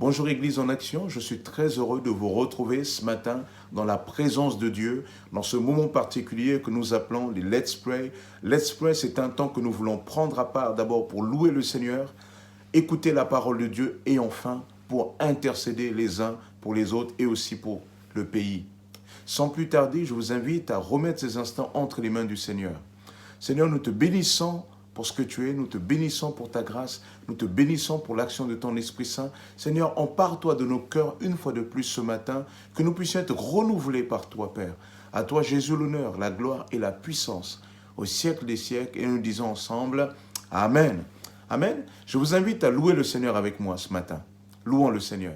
Bonjour Église en action, je suis très heureux de vous retrouver ce matin dans la présence de Dieu, dans ce moment particulier que nous appelons les Let's Pray. Let's Pray, c'est un temps que nous voulons prendre à part d'abord pour louer le Seigneur, écouter la parole de Dieu et enfin pour intercéder les uns pour les autres et aussi pour le pays. Sans plus tarder, je vous invite à remettre ces instants entre les mains du Seigneur. Seigneur, nous te bénissons pour ce que tu es, nous te bénissons pour ta grâce, nous te bénissons pour l'action de ton Esprit Saint. Seigneur, empare-toi de nos cœurs une fois de plus ce matin, que nous puissions être renouvelés par toi, Père. À toi, Jésus, l'honneur, la gloire et la puissance au siècle des siècles. Et nous disons ensemble, Amen. Amen. Je vous invite à louer le Seigneur avec moi ce matin. Louons le Seigneur.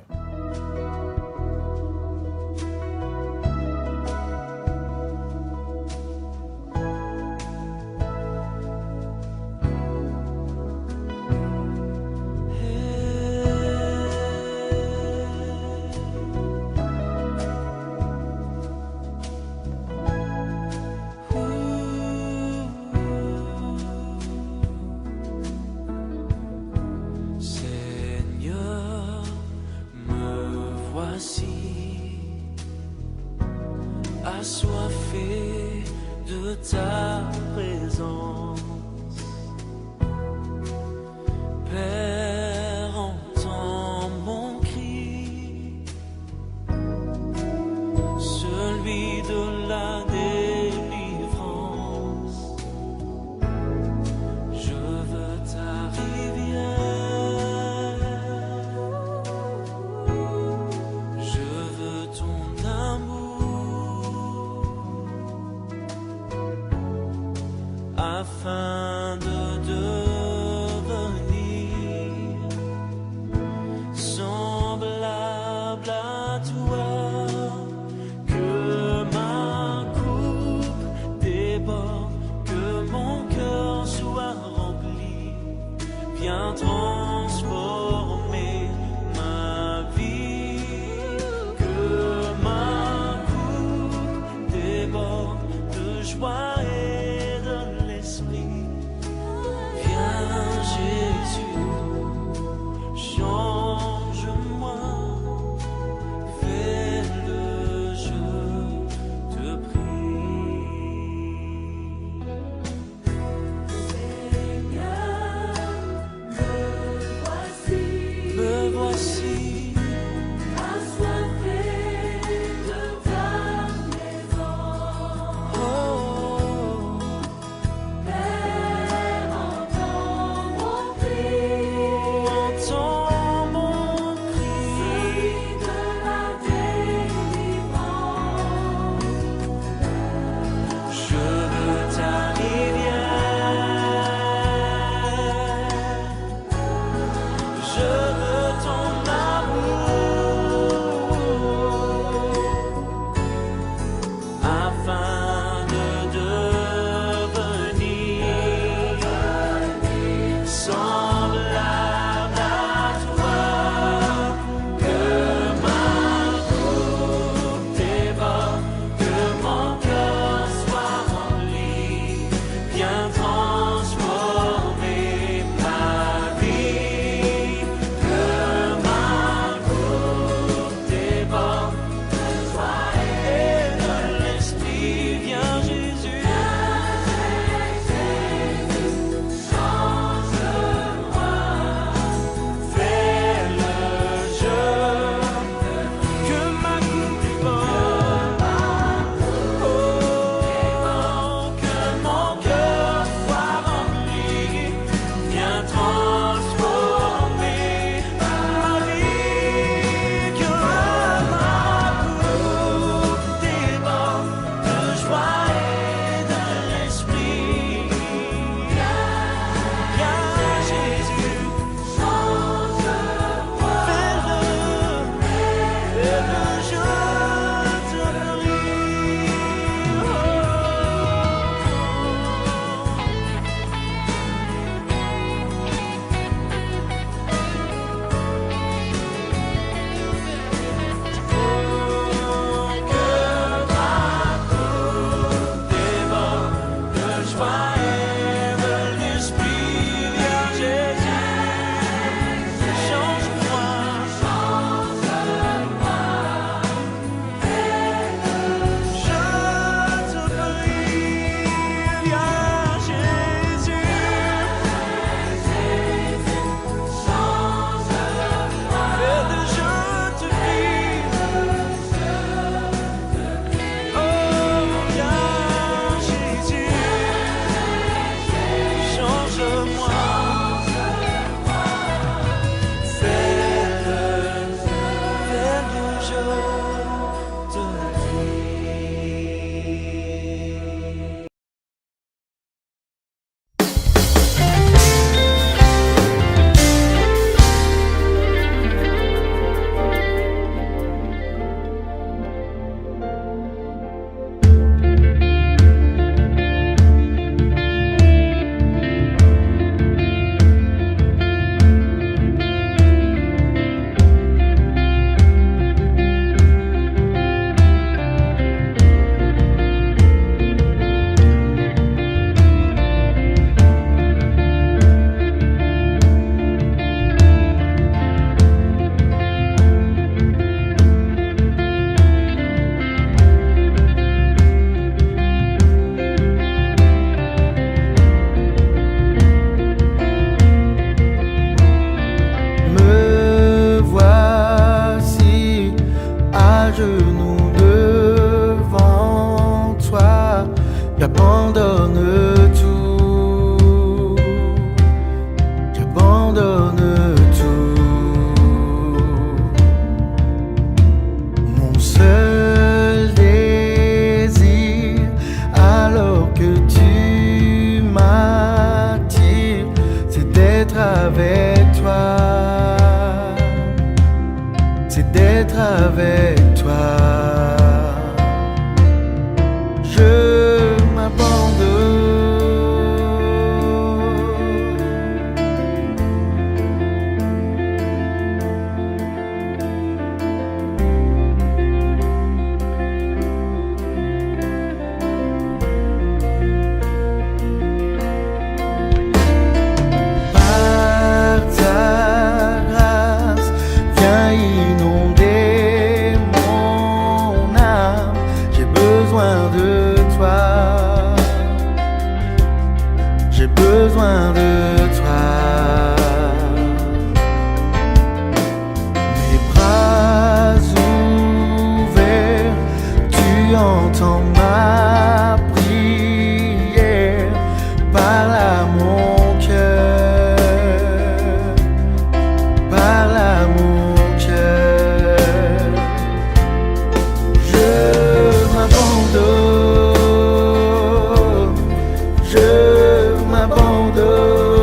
Assoiffé de ta présence, Père, entends mon cri, celui de la délivrance. Je veux ta rivière, je veux ton amour, afin de devenir semblable à toi, que ma coupe déborde, que mon cœur soit rempli, viens transformer ma vie, que ma coupe déborde de joie et J'abandonne tout, j'abandonne tout. Mon seul désir, alors que tu m'attires, c'est d'être avec toi, c'est d'être avec toi. Je m'abandonne. Par ta grâce, viens inonder mon âme. J'ai besoin de toi, j'ai besoin de toi. Mes bras ouverts, tu entends ma prière. Parle à mon cœur, parle à mon cœur. Je m'abandonne, je m'abandonne.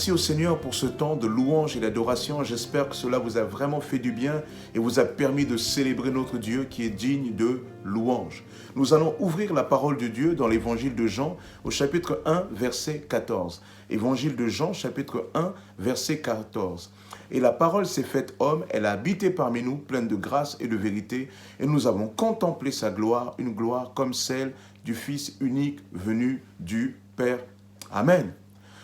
Merci au Seigneur pour ce temps de louange et d'adoration. J'espère que cela vous a vraiment fait du bien et vous a permis de célébrer notre Dieu qui est digne de louange. Nous allons ouvrir la parole de Dieu dans l'évangile de Jean au chapitre 1, verset 14. Évangile de Jean, chapitre 1, verset 14. Et la parole s'est faite homme, elle a habité parmi nous, pleine de grâce et de vérité, et nous avons contemplé sa gloire, une gloire comme celle du Fils unique venu du Père. Amen.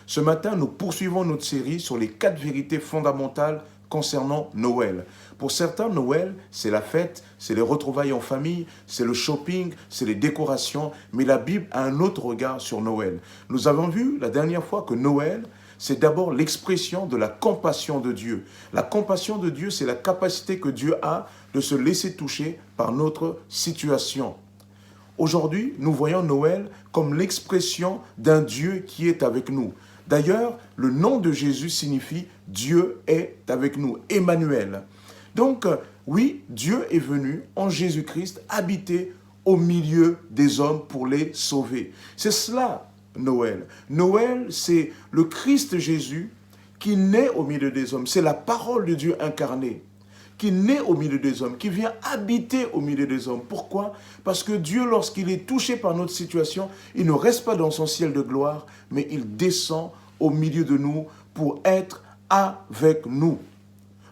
Ce matin, nous poursuivons notre série sur les 4 vérités fondamentales concernant Noël. Pour certains, Noël, c'est la fête, c'est les retrouvailles en famille, c'est le shopping, c'est les décorations, mais la Bible a un autre regard sur Noël. Nous avons vu la dernière fois que Noël, c'est d'abord l'expression de la compassion de Dieu. La compassion de Dieu, c'est la capacité que Dieu a de se laisser toucher par notre situation. Aujourd'hui, nous voyons Noël comme l'expression d'un Dieu qui est avec nous. D'ailleurs, le nom de Jésus signifie « Dieu est avec nous », Emmanuel. Donc, oui, Dieu est venu en Jésus-Christ habiter au milieu des hommes pour les sauver. C'est cela, Noël. Noël, c'est le Christ Jésus qui naît au milieu des hommes. C'est la parole de Dieu incarnée qui naît au milieu des hommes, qui vient habiter au milieu des hommes. Pourquoi? Parce que Dieu, lorsqu'il est touché par notre situation, il ne reste pas dans son ciel de gloire, mais il descend au milieu de nous pour être avec nous.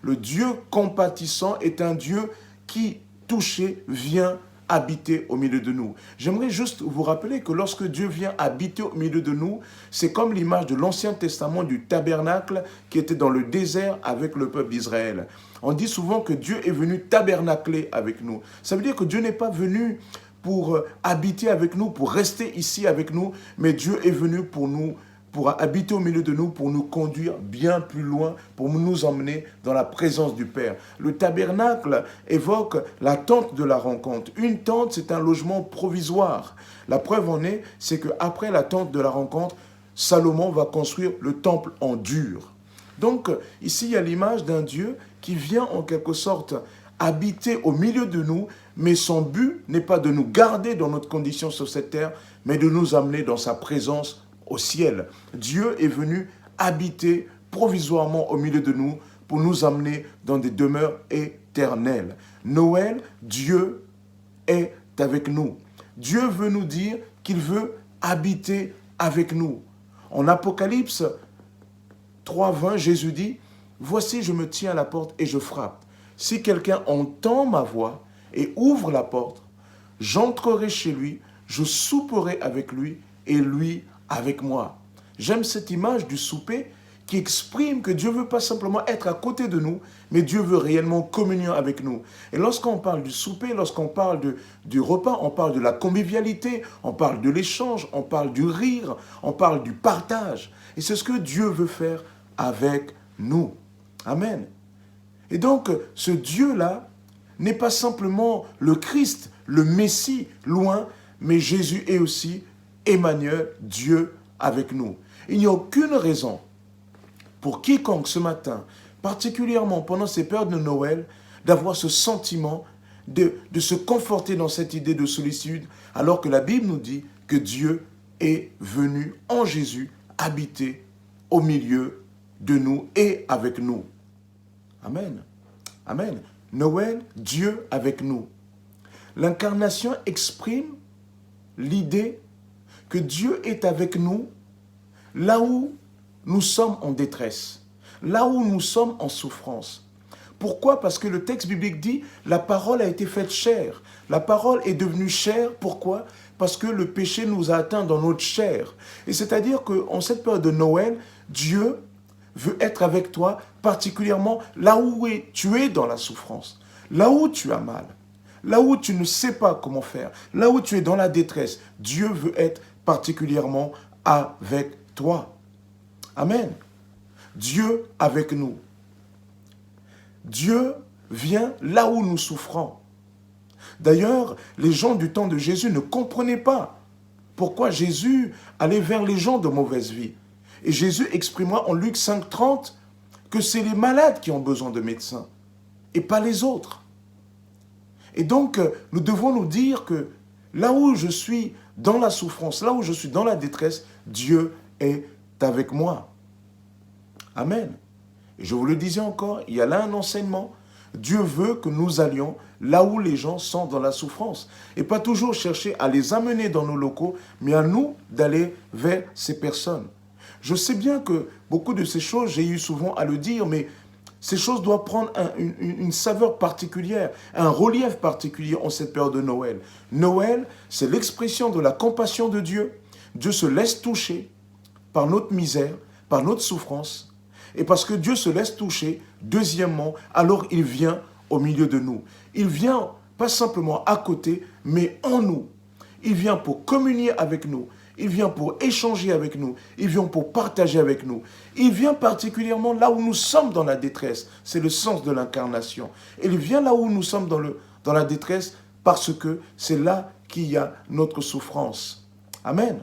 Le Dieu compatissant est un Dieu qui, touché, vient habiter au milieu de nous. J'aimerais juste vous rappeler que lorsque Dieu vient habiter au milieu de nous, c'est comme l'image de l'Ancien Testament du tabernacle qui était dans le désert avec le peuple d'Israël. On dit souvent que Dieu est venu tabernacler avec nous. Ça veut dire que Dieu n'est pas venu pour habiter avec nous, pour rester ici avec nous, mais Dieu est venu pour habiter au milieu de nous, pour nous conduire bien plus loin, pour nous emmener dans la présence du Père. Le tabernacle évoque la tente de la rencontre. Une tente, c'est un logement provisoire. La preuve en est, c'est qu'après la tente de la rencontre, Salomon va construire le temple en dur. Donc, ici, il y a l'image d'un Dieu qui vient en quelque sorte habiter au milieu de nous, mais son but n'est pas de nous garder dans notre condition sur cette terre, mais de nous amener dans sa présence au ciel. Dieu est venu habiter provisoirement au milieu de nous pour nous amener dans des demeures éternelles. Noël, Dieu est avec nous. Dieu veut nous dire qu'il veut habiter avec nous. En Apocalypse 3:20, Jésus dit « Voici, je me tiens à la porte et je frappe. Si quelqu'un entend ma voix et ouvre la porte, j'entrerai chez lui, je souperai avec lui et lui avec moi. » J'aime cette image du souper qui exprime que Dieu ne veut pas simplement être à côté de nous, mais Dieu veut réellement communion avec nous. Et lorsqu'on parle du souper, lorsqu'on parle du repas, on parle de la convivialité, on parle de l'échange, on parle du rire, on parle du partage. Et c'est ce que Dieu veut faire avec nous. Amen. Et donc, ce Dieu-là n'est pas simplement le Christ, le Messie, loin, mais Jésus est aussi Emmanuel, Dieu avec nous. Il n'y a aucune raison pour quiconque ce matin, particulièrement pendant ces périodes de Noël, d'avoir ce sentiment de se conforter dans cette idée de solitude, alors que la Bible nous dit que Dieu est venu en Jésus habiter au milieu de nous et avec nous. Amen. Amen. Noël, Dieu avec nous. L'incarnation exprime l'idée que Dieu est avec nous là où nous sommes en détresse, là où nous sommes en souffrance. Pourquoi? Parce que le texte biblique dit « la parole a été faite chair ». La parole est devenue chair, pourquoi? Parce que le péché nous a atteints dans notre chair. Et c'est-à-dire qu'en cette période de Noël, Dieu veut être avec toi, particulièrement là où tu es dans la souffrance, là où tu as mal, là où tu ne sais pas comment faire, là où tu es dans la détresse. Dieu veut être particulièrement avec toi. Amen. Dieu avec nous. Dieu vient là où nous souffrons. D'ailleurs, les gens du temps de Jésus ne comprenaient pas pourquoi Jésus allait vers les gens de mauvaise vie. Et Jésus exprimera en Luc 5:30 que c'est les malades qui ont besoin de médecins et pas les autres. Et donc, nous devons nous dire que là où je suis dans la souffrance, là où je suis dans la détresse, Dieu est avec moi. Amen. Et je vous le disais encore, il y a là un enseignement. Dieu veut que nous allions là où les gens sont dans la souffrance. Et pas toujours chercher à les amener dans nos locaux, mais à nous d'aller vers ces personnes. Je sais bien que beaucoup de ces choses, j'ai eu souvent à le dire, mais ces choses doivent prendre une saveur particulière, un relief particulier en cette période de Noël. Noël, c'est l'expression de la compassion de Dieu. Dieu se laisse toucher par notre misère, par notre souffrance. Et parce que Dieu se laisse toucher, deuxièmement, alors il vient au milieu de nous. Il vient pas simplement à côté, mais en nous. Il vient pour communier avec nous. Il vient pour échanger avec nous. Il vient pour partager avec nous. Il vient particulièrement là où nous sommes dans la détresse. C'est le sens de l'incarnation. Il vient là où nous sommes dans la détresse parce que c'est là qu'il y a notre souffrance. Amen.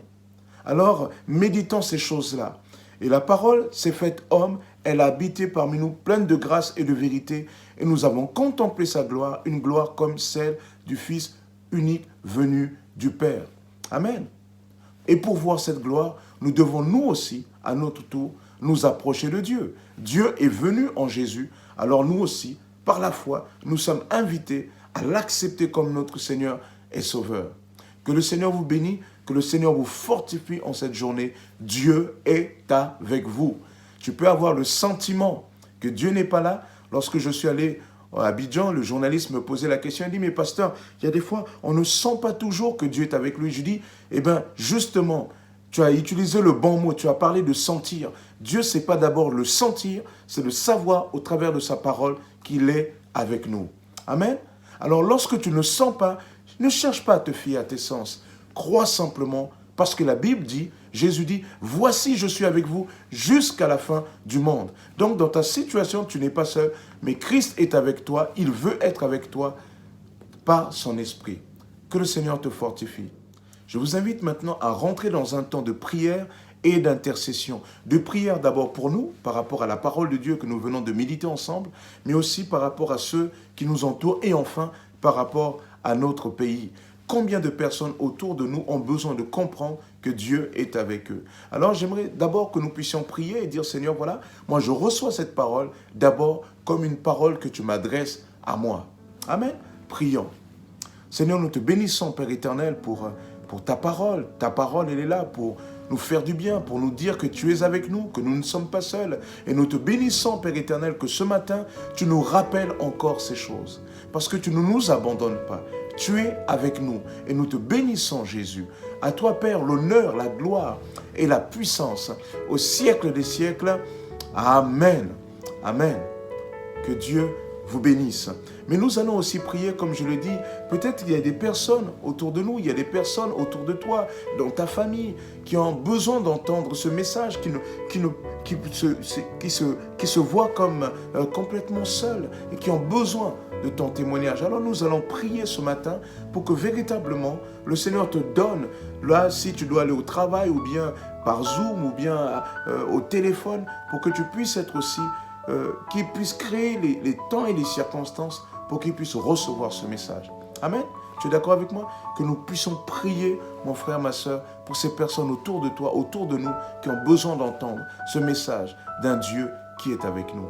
Alors, méditons ces choses-là. Et la parole s'est faite homme, elle a habité parmi nous, pleine de grâce et de vérité, et nous avons contemplé sa gloire, une gloire comme celle du Fils unique venu du Père. Amen. Et pour voir cette gloire, nous devons nous aussi, à notre tour, nous approcher de Dieu. Dieu est venu en Jésus, alors nous aussi, par la foi, nous sommes invités à l'accepter comme notre Seigneur et Sauveur. Que le Seigneur vous bénisse, que le Seigneur vous fortifie en cette journée. Dieu est avec vous. Tu peux avoir le sentiment que Dieu n'est pas là. Lorsque je suis allé à Abidjan, le journaliste me posait la question, il dit, mais pasteur, il y a des fois, on ne sent pas toujours que Dieu est avec lui. Je dis, eh bien, justement, tu as utilisé le bon mot, tu as parlé de sentir. Dieu, ce n'est pas d'abord le sentir, c'est le savoir au travers de sa parole qu'il est avec nous. Amen. Alors, lorsque tu ne sens pas, ne cherche pas à te fier à tes sens. Crois simplement, parce que la Bible dit, Jésus dit, voici je suis avec vous jusqu'à la fin du monde. Donc dans ta situation, tu n'es pas seul, mais Christ est avec toi, il veut être avec toi par son esprit. Que le Seigneur te fortifie. Je vous invite maintenant à rentrer dans un temps de prière et d'intercession. De prière d'abord pour nous, par rapport à la parole de Dieu que nous venons de méditer ensemble, mais aussi par rapport à ceux qui nous entourent et enfin par rapport à notre pays. Combien de personnes autour de nous ont besoin de comprendre que Dieu est avec eux? Alors j'aimerais d'abord que nous puissions prier et dire, Seigneur, voilà, moi je reçois cette parole d'abord comme une parole que tu m'adresses à moi. Amen. Prions. Seigneur, nous te bénissons, Père éternel, pour ta parole. Ta parole, elle est là pour nous faire du bien, pour nous dire que tu es avec nous, que nous ne sommes pas seuls. Et nous te bénissons, Père éternel, que ce matin, tu nous rappelles encore ces choses. Parce que tu ne nous abandonnes pas. Tu es avec nous et nous te bénissons, Jésus. À toi, Père, l'honneur, la gloire et la puissance au siècle des siècles. Amen. Amen. Que Dieu vous bénisse. Mais nous allons aussi prier, comme je le dis, peut-être il y a des personnes autour de nous, il y a des personnes autour de toi, dans ta famille, qui ont besoin d'entendre ce message, qui se voient comme complètement seuls et qui ont besoin de ton témoignage. Alors nous allons prier ce matin pour que véritablement le Seigneur te donne, là si tu dois aller au travail ou bien par Zoom ou bien au téléphone, pour que tu puisses être aussi, qu'il puisse créer les temps et les circonstances pour qu'il puisse recevoir ce message. Amen. Tu es d'accord avec moi? Que nous puissions prier, mon frère, ma soeur, pour ces personnes autour de toi, autour de nous, qui ont besoin d'entendre ce message d'un Dieu qui est avec nous.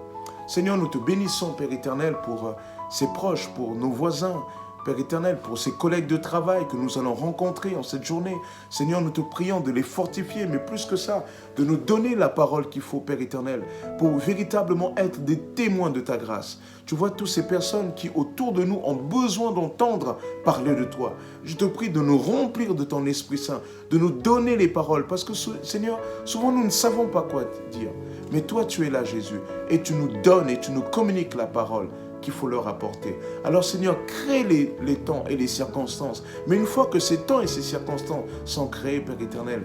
Seigneur, nous te bénissons, Père éternel, pour ses proches, pour nos voisins, Père éternel, pour ces collègues de travail que nous allons rencontrer en cette journée. Seigneur, nous te prions de les fortifier, mais plus que ça, de nous donner la parole qu'il faut, Père éternel, pour véritablement être des témoins de ta grâce. Tu vois toutes ces personnes qui, autour de nous, ont besoin d'entendre parler de toi. Je te prie de nous remplir de ton Esprit Saint, de nous donner les paroles, parce que, Seigneur, souvent nous ne savons pas quoi dire. Mais toi, tu es là, Jésus, et tu nous donnes et tu nous communiques la parole qu'il faut leur apporter. Alors Seigneur, crée les temps et les circonstances. Mais une fois que ces temps et ces circonstances sont créés, Père éternel,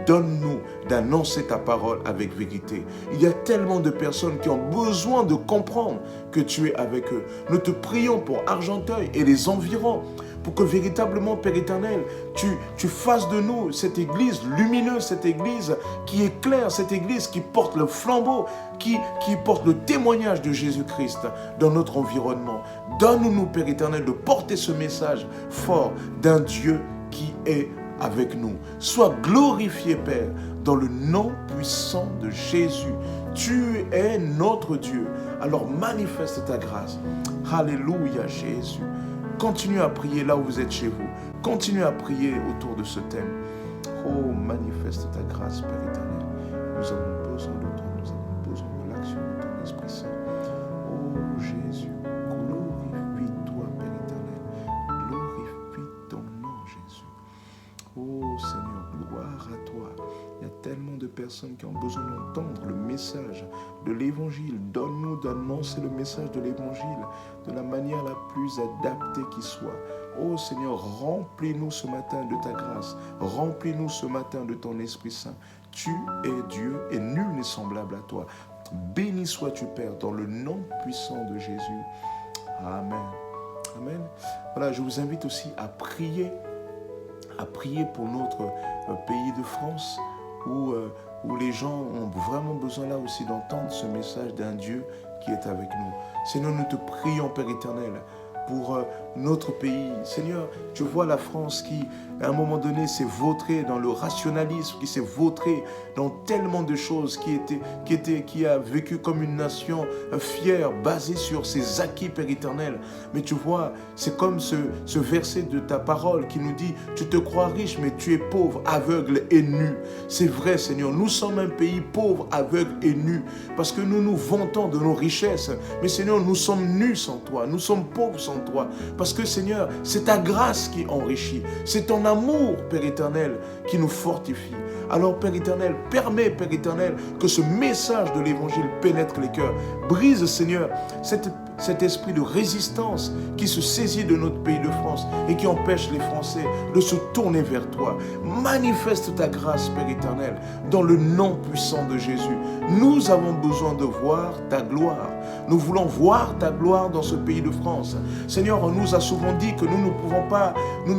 donne-nous d'annoncer ta parole avec vérité. Il y a tellement de personnes qui ont besoin de comprendre que tu es avec eux. Nous te prions pour Argenteuil et les environs, pour que véritablement, Père éternel, tu fasses de nous cette église lumineuse, cette église qui éclaire, cette église qui porte le flambeau, qui porte le témoignage de Jésus-Christ dans notre environnement. Donne-nous, Père éternel, de porter ce message fort d'un Dieu qui est avec nous. Sois glorifié, Père, dans le nom puissant de Jésus. Tu es notre Dieu. Alors manifeste ta grâce. Alléluia Jésus. Continuez à prier là où vous êtes chez vous. Continuez à prier autour de ce thème. Oh, manifeste ta grâce, Père éternel. Nous avons besoin de toi. Nous avons besoin de l'action de ton Esprit Saint. Oh Jésus, glorifie-toi, Père éternel. Glorifie ton nom, Jésus. Oh Seigneur, gloire à toi. Il y a tellement de personnes qui ont besoin d'entendre le message de l'Évangile. Donne-nous d'annoncer le message de l'Évangile de la manière la plus adaptée qui soit. Oh Seigneur, remplis-nous ce matin de ta grâce. Remplis-nous ce matin de ton Esprit Saint. Tu es Dieu et nul n'est semblable à toi. Béni sois-tu, Père, dans le nom puissant de Jésus. Amen. Amen. Voilà, je vous invite aussi à prier pour notre pays de France, où les gens ont vraiment besoin là aussi d'entendre ce message d'un Dieu qui est avec nous. Seigneur, nous te prions, Père éternel, pour notre pays. Seigneur, tu vois la France qui, à un moment donné, s'est vautrée dans le rationalisme, qui s'est vautrée dans tellement de choses, qui a vécu comme une nation fière, basée sur ses acquis, Père éternel. Mais tu vois, c'est comme ce verset de ta parole qui nous dit, tu te crois riche, mais tu es pauvre, aveugle et nu. C'est vrai, Seigneur, nous sommes un pays pauvre, aveugle et nu, parce que nous nous vantons de nos richesses. Mais Seigneur, nous sommes nus sans toi, nous sommes pauvres sans toi, parce que Seigneur, c'est ta grâce qui enrichit, c'est ton amour, Père éternel, qui nous fortifie. Alors, Père éternel, permets, Père éternel, que ce message de l'Évangile pénètre les cœurs. Brise, Seigneur, cet esprit de résistance qui se saisit de notre pays de France et qui empêche les Français de se tourner vers toi. Manifeste ta grâce, Père éternel, dans le nom puissant de Jésus. Nous avons besoin de voir ta gloire. Nous voulons voir ta gloire dans ce pays de France. Seigneur, on nous a souvent dit que nous ne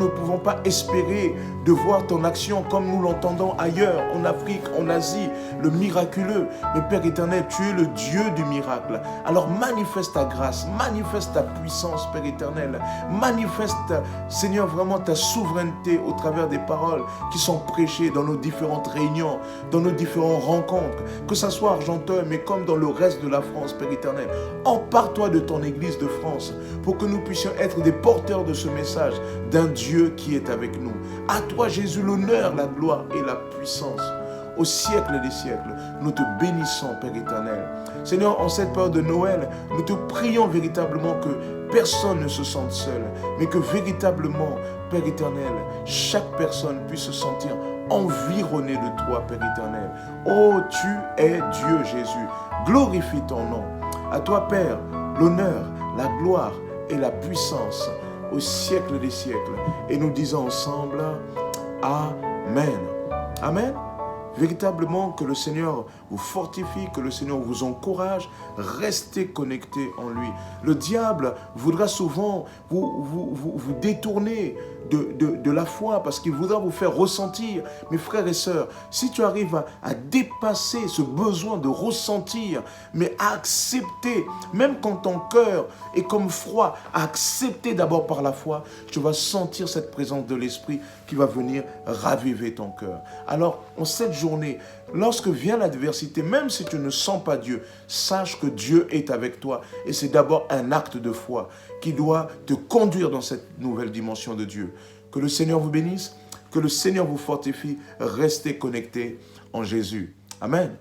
pouvons pas espérer de voir ton action comme nous l'entendons ailleurs, en Afrique, en Asie, le miraculeux. Mais Père éternel, tu es le Dieu du miracle. Alors manifeste ta grâce, manifeste ta puissance, Père éternel. Manifeste, Seigneur, vraiment ta souveraineté au travers des paroles qui sont prêchées dans nos différentes réunions, dans nos différentes rencontres, que ce soit à Argenteuil, mais comme dans le reste de la France, Père éternel. Empare-toi de ton Église de France pour que nous puissions être des porteurs de ce message d'un Dieu qui est avec nous. À toi, Jésus, l'honneur, la gloire et la puissance. Au siècle des siècles, nous te bénissons, Père éternel. Seigneur, en cette période de Noël, nous te prions véritablement que personne ne se sente seul, mais que véritablement, Père éternel, chaque personne puisse se sentir environnée de toi, Père éternel. Oh, tu es Dieu, Jésus. Glorifie ton nom. À toi, Père, l'honneur, la gloire et la puissance au siècle des siècles. Et nous disons ensemble, Amen. Amen. Véritablement que le Seigneur vous fortifie, que le Seigneur vous encourage. Restez connectés en lui. Le diable voudra souvent vous détourner de la foi parce qu'il voudra vous faire ressentir. Mes frères et sœurs, si tu arrives à dépasser ce besoin de ressentir, mais à accepter, même quand ton cœur est comme froid, à accepter d'abord par la foi, tu vas sentir cette présence de l'Esprit qui va venir raviver ton cœur. Alors, en cette journée, lorsque vient l'adversité, même si tu ne sens pas Dieu, sache que Dieu est avec toi. Et c'est d'abord un acte de foi qui doit te conduire dans cette nouvelle dimension de Dieu. Que le Seigneur vous bénisse, que le Seigneur vous fortifie. Restez connectés en Jésus. Amen.